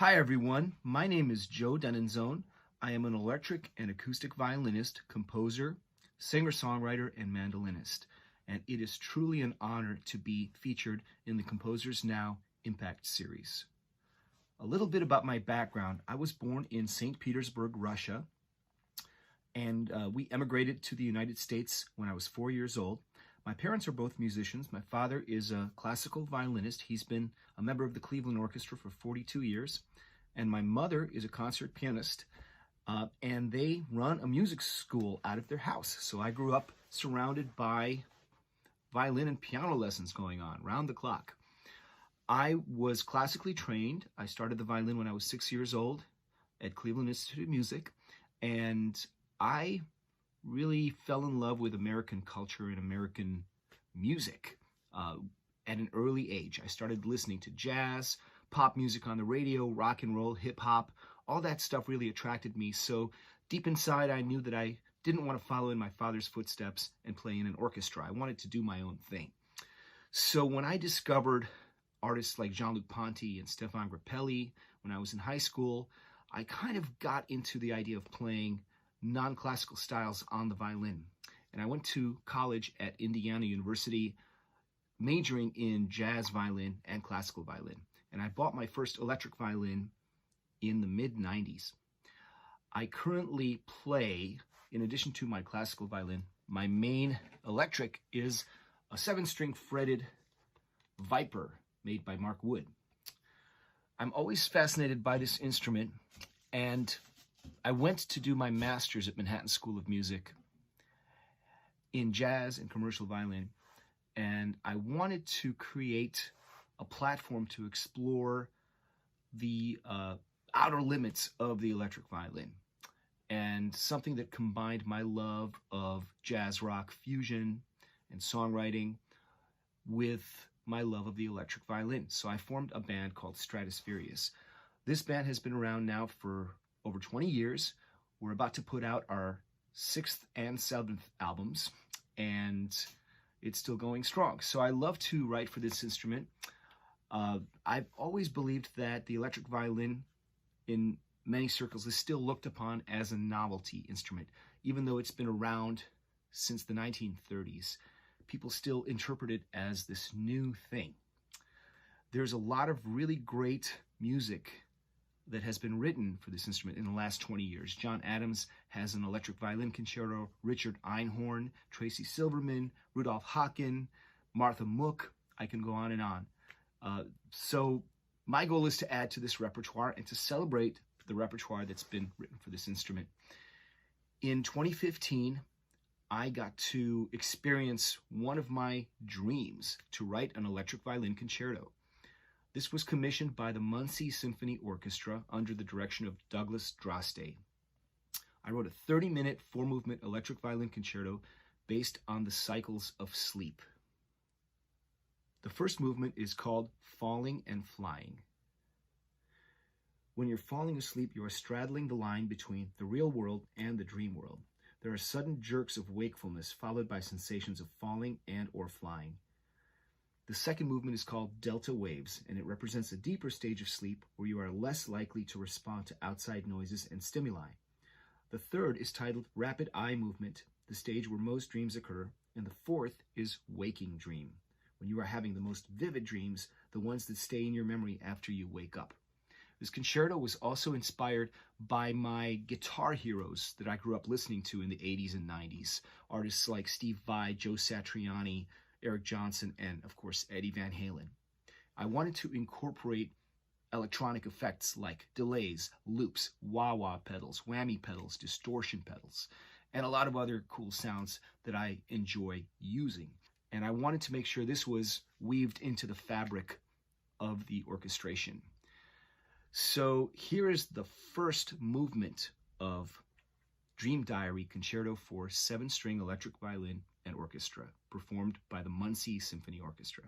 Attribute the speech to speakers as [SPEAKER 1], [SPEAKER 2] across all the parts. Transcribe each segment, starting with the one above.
[SPEAKER 1] Hi everyone, my name is Joe Deninzon. I am an electric and acoustic violinist, composer, singer-songwriter, and mandolinist. And it is truly an honor to be featured in the Composers Now Impact series. A little bit about my background. I was born in St. Petersburg, Russia, and we emigrated to the United States when I was 4 years old. My parents are both musicians. My father is a classical violinist. He's been a member of the Cleveland Orchestra for 42 years. And my mother is a concert pianist, and they run a music school out of their house. So I grew up surrounded by violin and piano lessons going on round the clock. I was classically trained. I started the violin when I was 6 years old at Cleveland Institute of Music, and I really fell in love with American culture and American music at an early age. I started listening to jazz, pop music on the radio, rock and roll, hip hop. All that stuff really attracted me. So deep inside, I knew that I didn't want to follow in my father's footsteps and play in an orchestra. I wanted to do my own thing. So when I discovered artists like Jean-Luc Ponty and Stéphane Grappelli when I was in high school, I kind of got into the idea of playing non-classical styles on the violin. And I went to college at Indiana University, majoring in jazz violin and classical violin. And I bought my first electric violin in the mid-90s. I currently play, in addition to my classical violin, my main electric is a 7-string fretted Viper made by Mark Wood. I'm always fascinated by this instrument, and I went to do my master's at Manhattan School of Music in jazz and commercial violin, and I wanted to create a platform to explore the outer limits of the electric violin, and something that combined my love of jazz rock fusion and songwriting with my love of the electric violin. So I formed a band called Stratusferius. This band has been around now for over 20 years. We're about to put out our 6th and 7th albums, and it's still going strong. So I love to write for this instrument. I've always believed that the electric violin in many circles is still looked upon as a novelty instrument. Even though it's been around since the 1930s, people still interpret it as this new thing. There's a lot of really great music that has been written for this instrument in the last 20 years. John Adams has an electric violin concerto, Richard Einhorn, Tracy Silverman, Rudolf Haken, Martha Mook. I can go on and on. So my goal is to add to this repertoire and to celebrate the repertoire that's been written for this instrument. In 2015, I got to experience one of my dreams, to write an electric violin concerto. This was commissioned by the Muncie Symphony Orchestra under the direction of Douglas Droste. I wrote a 30-minute, 4-movement electric violin concerto based on the cycles of sleep. The first movement is called Falling and Flying. When you're falling asleep, you are straddling the line between the real world and the dream world. There are sudden jerks of wakefulness followed by sensations of falling and or flying. The second movement is called Delta Waves, and it represents a deeper stage of sleep where you are less likely to respond to outside noises and stimuli. The third is titled Rapid Eye Movement, the stage where most dreams occur, and the fourth is Waking Dream, when you are having the most vivid dreams, the ones that stay in your memory after you wake up. This concerto was also inspired by my guitar heroes that I grew up listening to in the 80s and 90s, artists like Steve Vai, Joe Satriani, Eric Johnson, and of course Eddie Van Halen. I wanted to incorporate electronic effects like delays, loops, wah-wah pedals, whammy pedals, distortion pedals, and a lot of other cool sounds that I enjoy using. And I wanted to make sure this was weaved into the fabric of the orchestration. So here is the first movement of Dream Diary Concerto for 7-string electric violin and orchestra, performed by the Muncie Symphony Orchestra.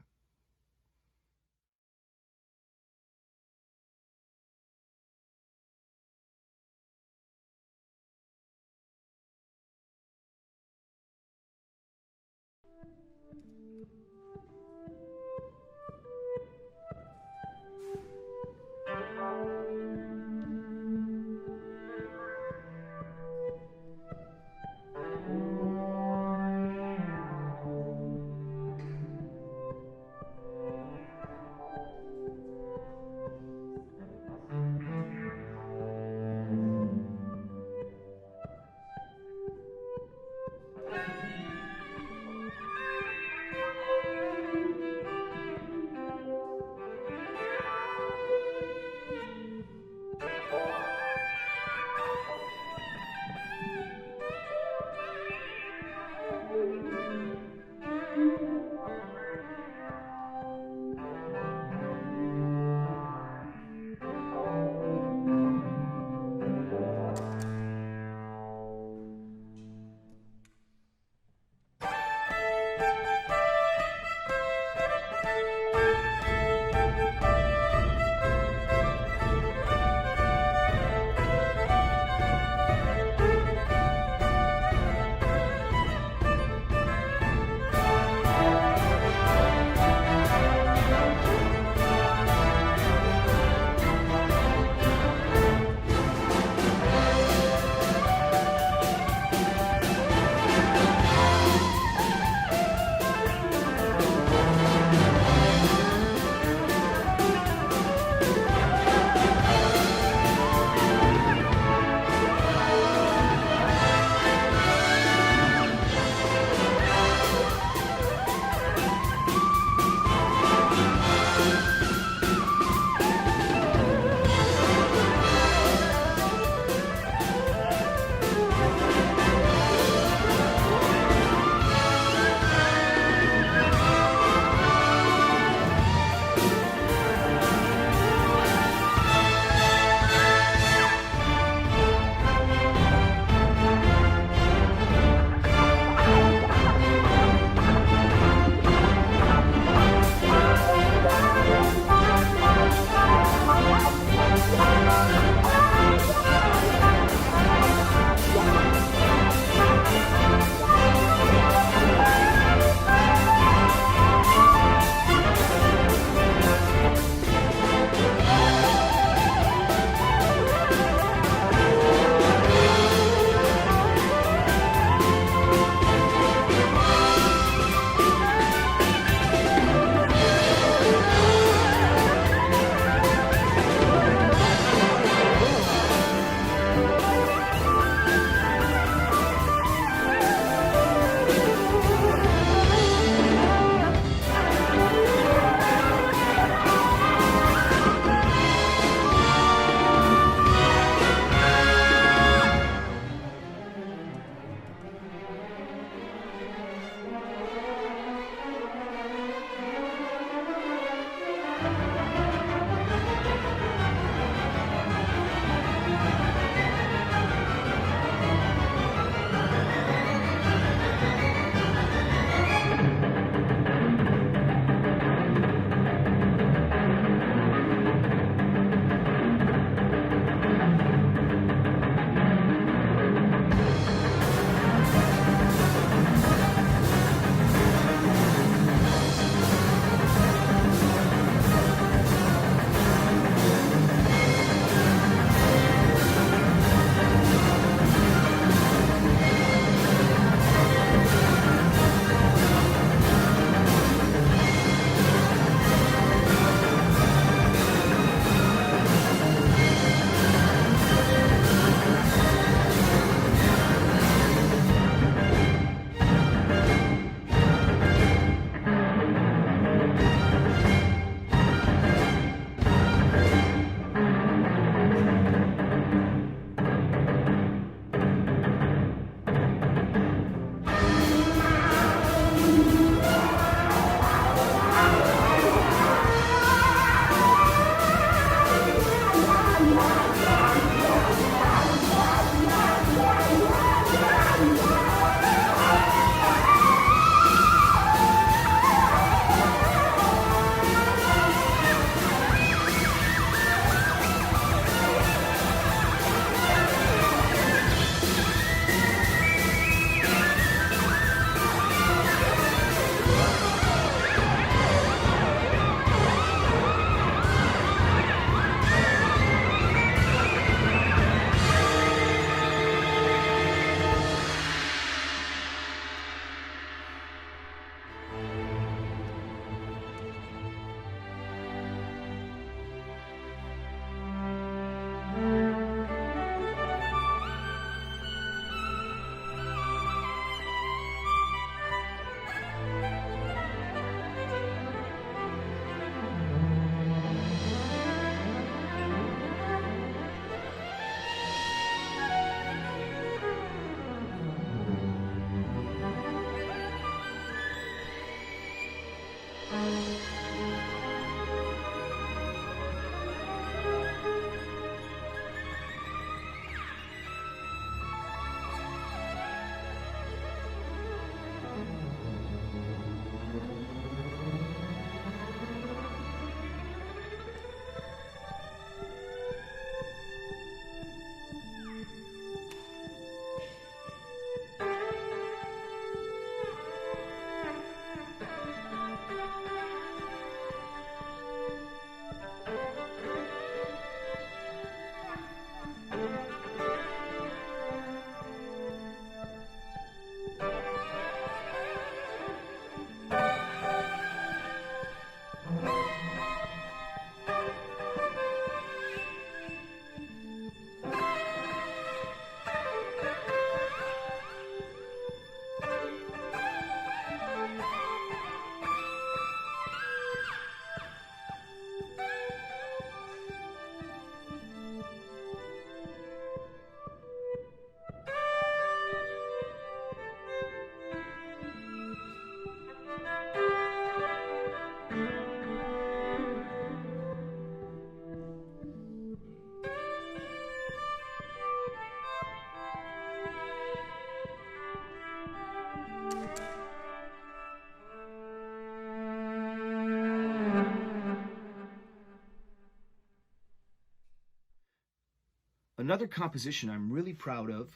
[SPEAKER 1] Another composition I'm really proud of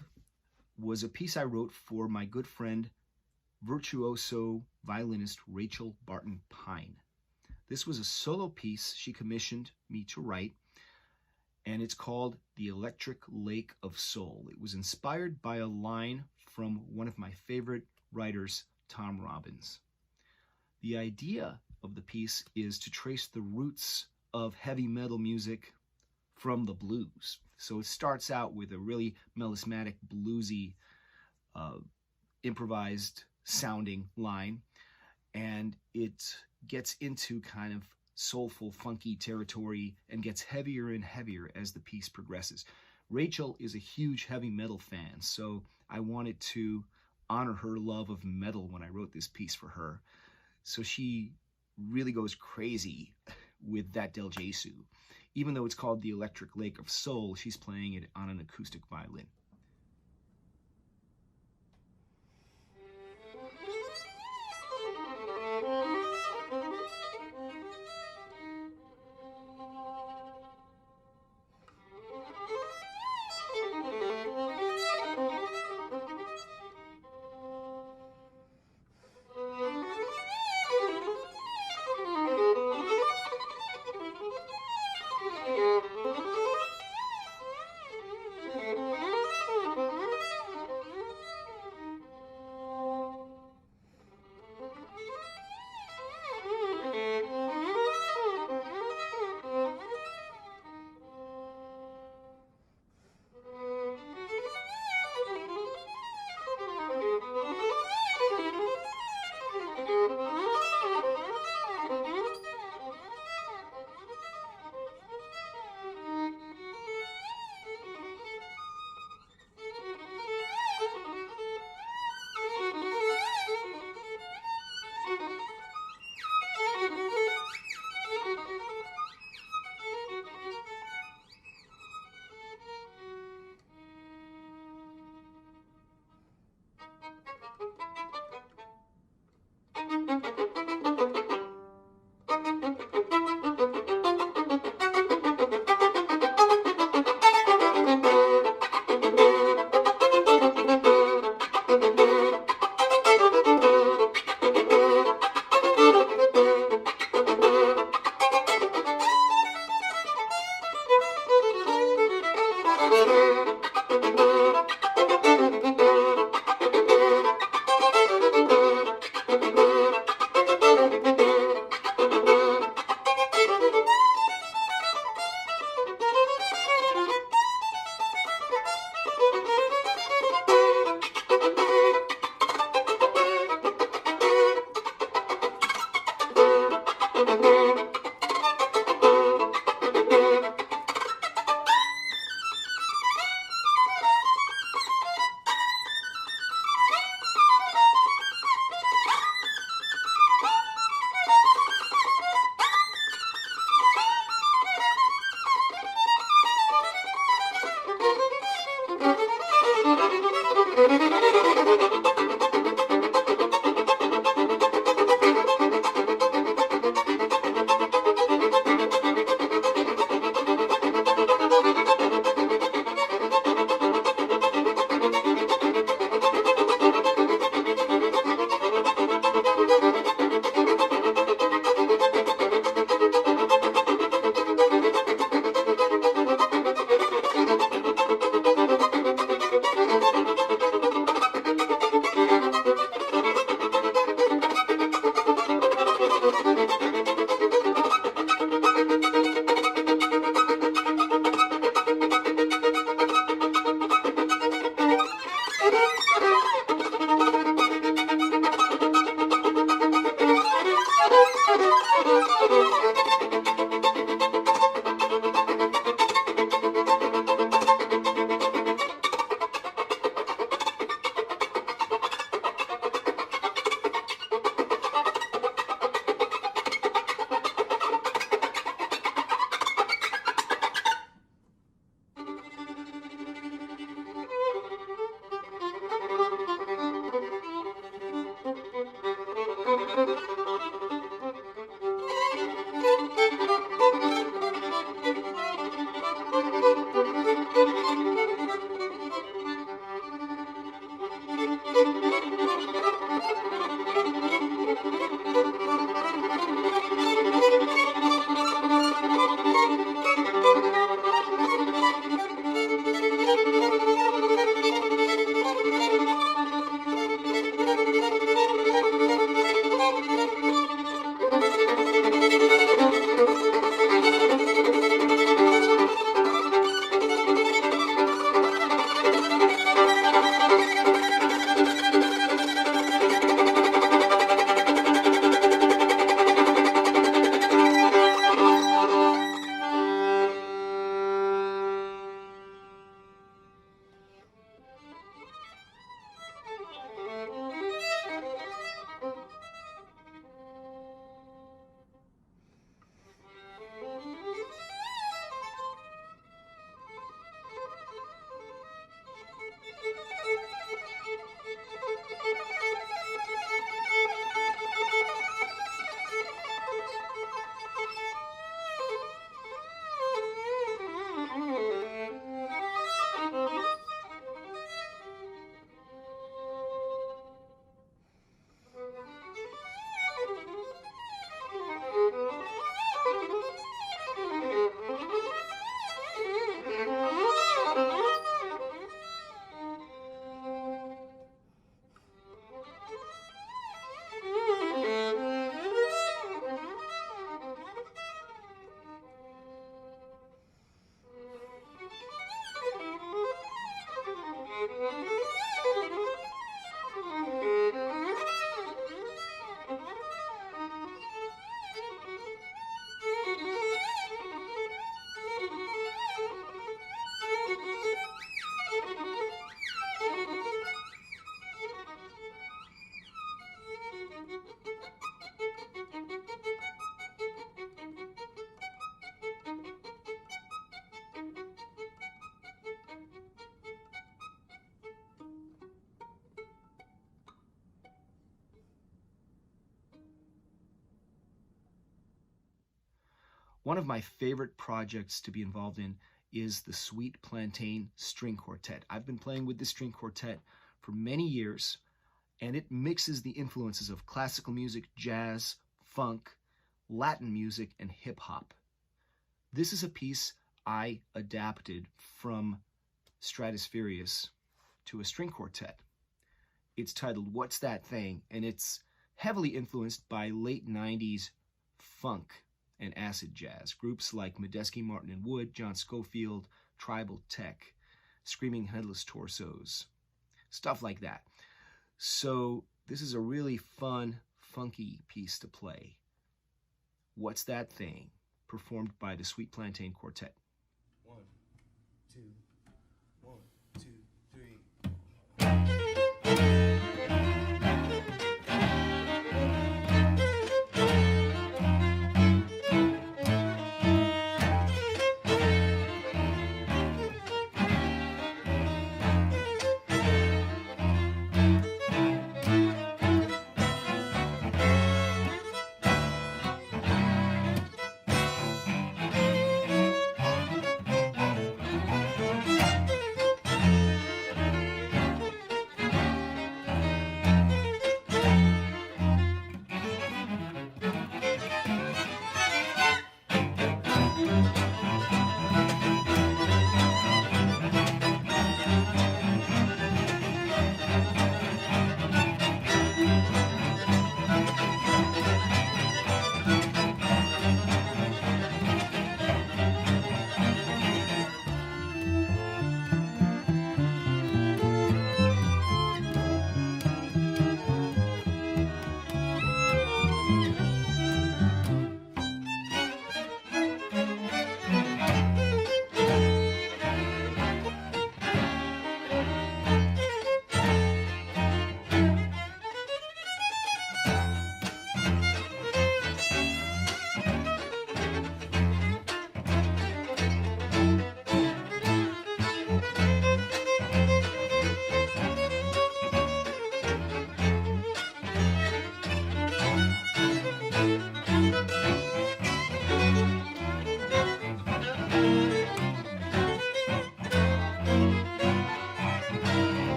[SPEAKER 1] was a piece I wrote for my good friend, virtuoso violinist Rachel Barton Pine. This was a solo piece she commissioned me to write, and it's called The Electric Lake of Soul. It was inspired by a line from one of my favorite writers, Tom Robbins. The idea of the piece is to trace the roots of heavy metal music from the blues. So it starts out with a really melismatic, bluesy, improvised sounding line, and it gets into kind of soulful, funky territory and gets heavier and heavier as the piece progresses. Rachel is a huge heavy metal fan, so I wanted to honor her love of metal when I wrote this piece for her. So she really goes crazy with that Del Jesu. Even though it's called The Electric Lake of Soul, she's playing it on an acoustic violin. One of my favorite projects to be involved in is the Sweet Plantain String Quartet. I've been playing with this string quartet for many years, and it mixes the influences of classical music, jazz, funk, Latin music, and hip-hop. This is a piece I adapted from Stratospherius to a string quartet. It's titled What's That Thing? And it's heavily influenced by late 90s funk and acid jazz. Groups like Medeski, Martin and Wood, John Scofield, Tribal Tech, Screaming Headless Torsos, stuff like that. So this is a really fun, funky piece to play. What's That Thing? Performed by the Sweet Plantain Quartet.
[SPEAKER 2] 1, 2, 1, 2, 3.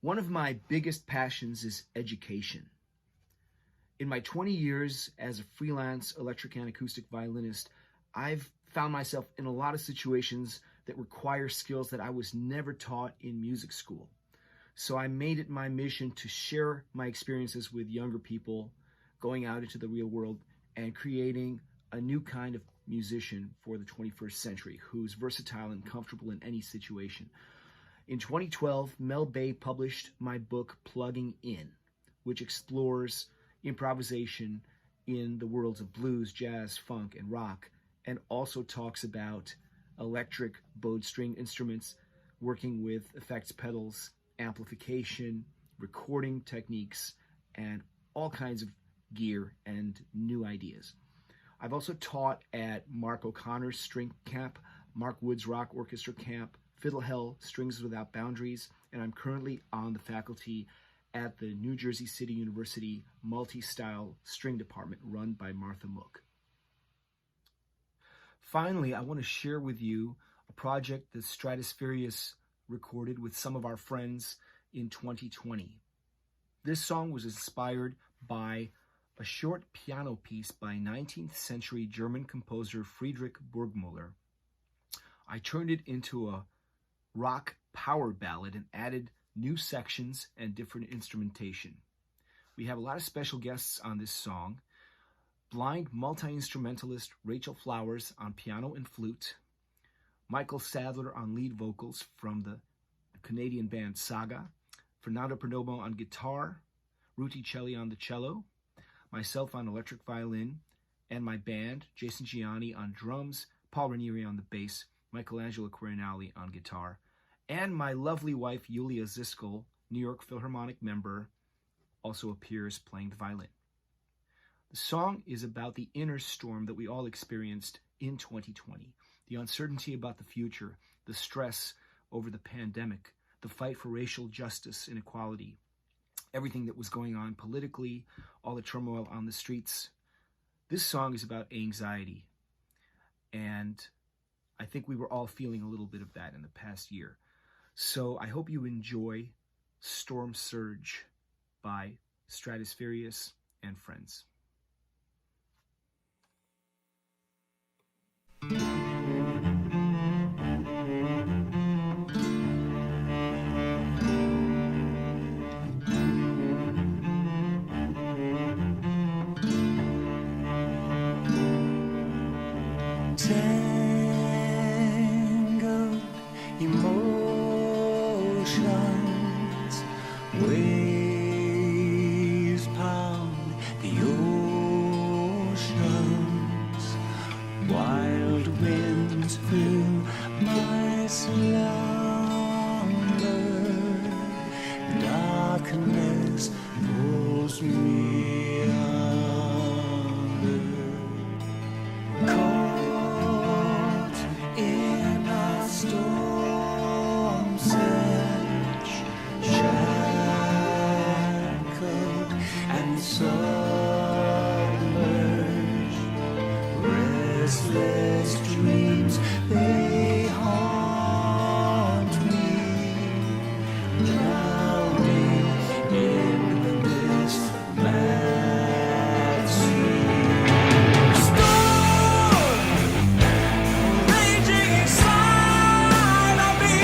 [SPEAKER 1] One of my biggest passions is education. In my 20 years as a freelance electric and acoustic violinist, I've found myself in a lot of situations that require skills that I was never taught in music school. So I made it my mission to share my experiences with younger people, going out into the real world and creating a new kind of musician for the 21st century who's versatile and comfortable in any situation. In 2012, Mel Bay published my book, Plugging In, which explores improvisation in the worlds of blues, jazz, funk, and rock, and also talks about electric bowed string instruments, working with effects pedals, amplification, recording techniques, and all kinds of gear and new ideas. I've also taught at Mark O'Connor's String Camp, Mark Wood's Rock Orchestra Camp, Fiddle Hell, Strings Without Boundaries, and I'm currently on the faculty at the New Jersey City University Multi-Style String Department run by Martha Mook. Finally, I want to share with you a project that Stratusferius recorded with some of our friends in 2020. This song was inspired by a short piano piece by 19th century German composer Friedrich Burgmüller. I turned it into a rock power ballad and added new sections and different instrumentation. We have a lot of special guests on this song. Blind multi-instrumentalist Rachel Flowers on piano and flute, Michael Sadler on lead vocals from the Canadian band Saga, Fernando Perdomo on guitar, Ruti Celli on the cello, myself on electric violin, and my band, Jason Gianni on drums, Paul Ranieri on the bass, Michelangelo Quirinali on guitar, and my lovely wife, Yulia Ziskel, New York Philharmonic member, also appears playing the violin. The song is about the inner storm that we all experienced in 2020, the uncertainty about the future, the stress over the pandemic, the fight for racial justice and equality, everything that was going on politically, all the turmoil on the streets. This song is about anxiety, and I think we were all feeling a little bit of that in the past year. So I hope you enjoy Storm Surge by Stratusferius and friends.
[SPEAKER 2] Tangled emotions, waves pound the oceans, wild winds fill my slumber, darkness pulls me under. Caught in a storm surge, shackled and submerged, restless dreams, they haunt me, drowning in this mad sea. Raging inside of me,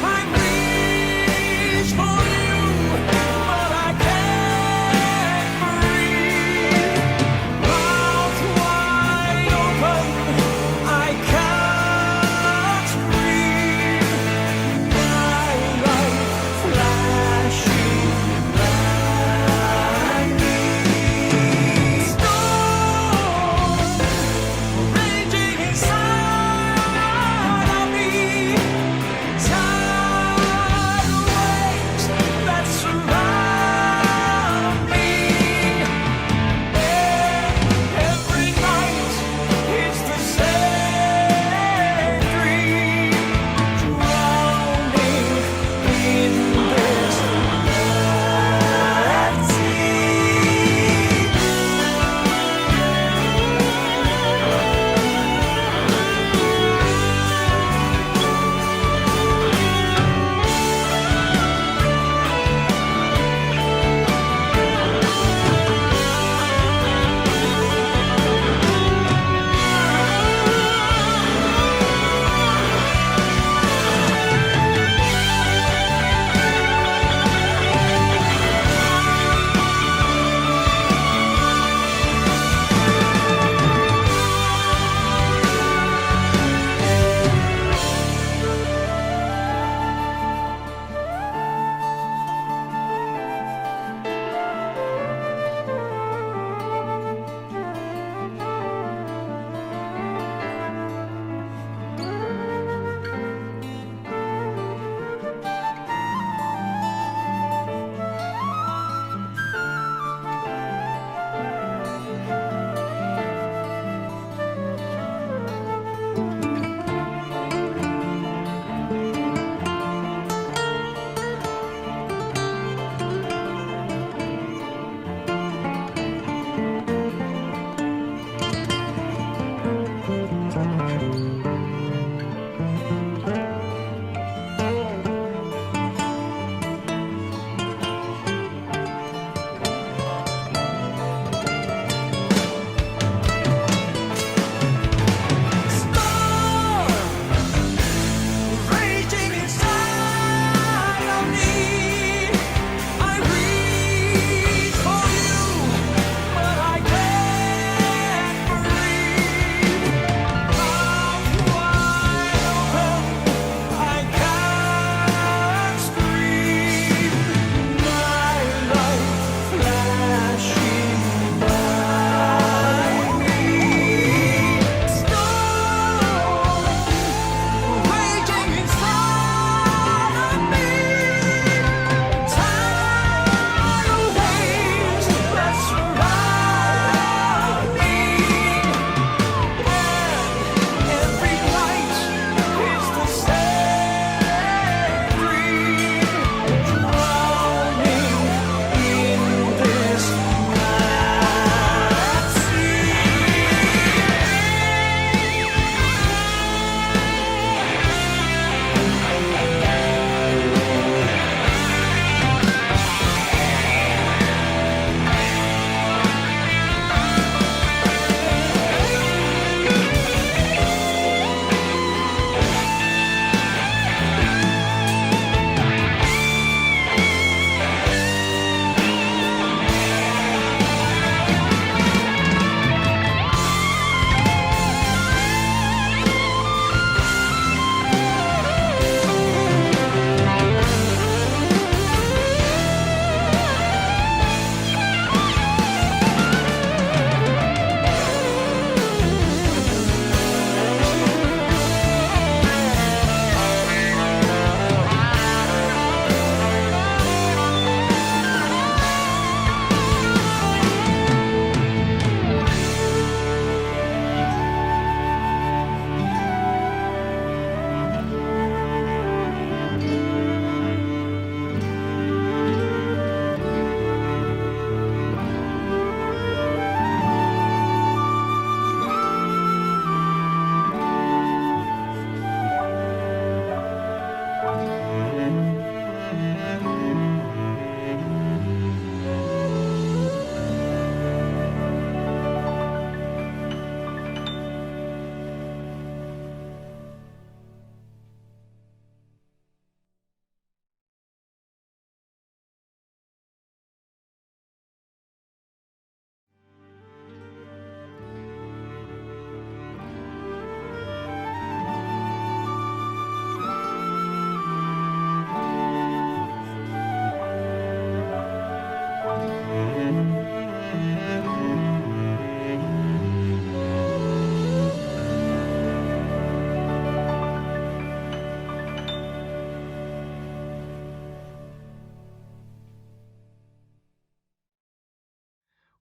[SPEAKER 2] I reach for you, but I can't breathe. Mouth wide open, I can't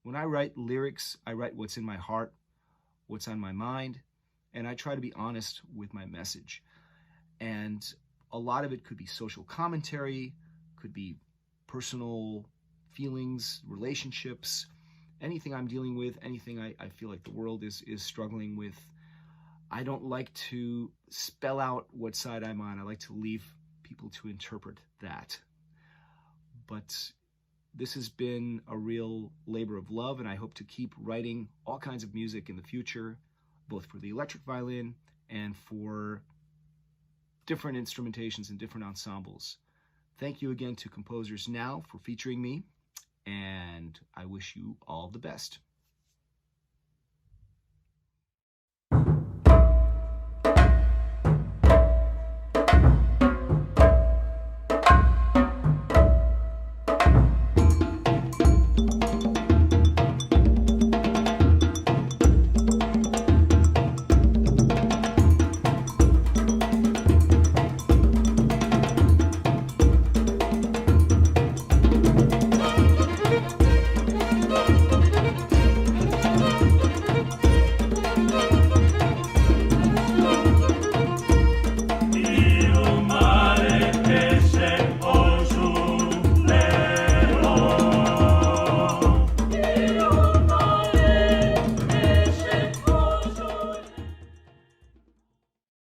[SPEAKER 1] When I write lyrics, I write what's in my heart, what's on my mind, and I try to be honest with my message. And a lot of it could be social commentary, could be personal feelings, relationships, anything I'm dealing with, anything I feel like the world is struggling with. I don't like to spell out what side I'm on. I like to leave people to interpret that. But this has been a real labor of love, and I hope to keep writing all kinds of music in the future, both for the electric violin and for different instrumentations and different ensembles. Thank you again to Composers Now for featuring me, and I wish you all the best.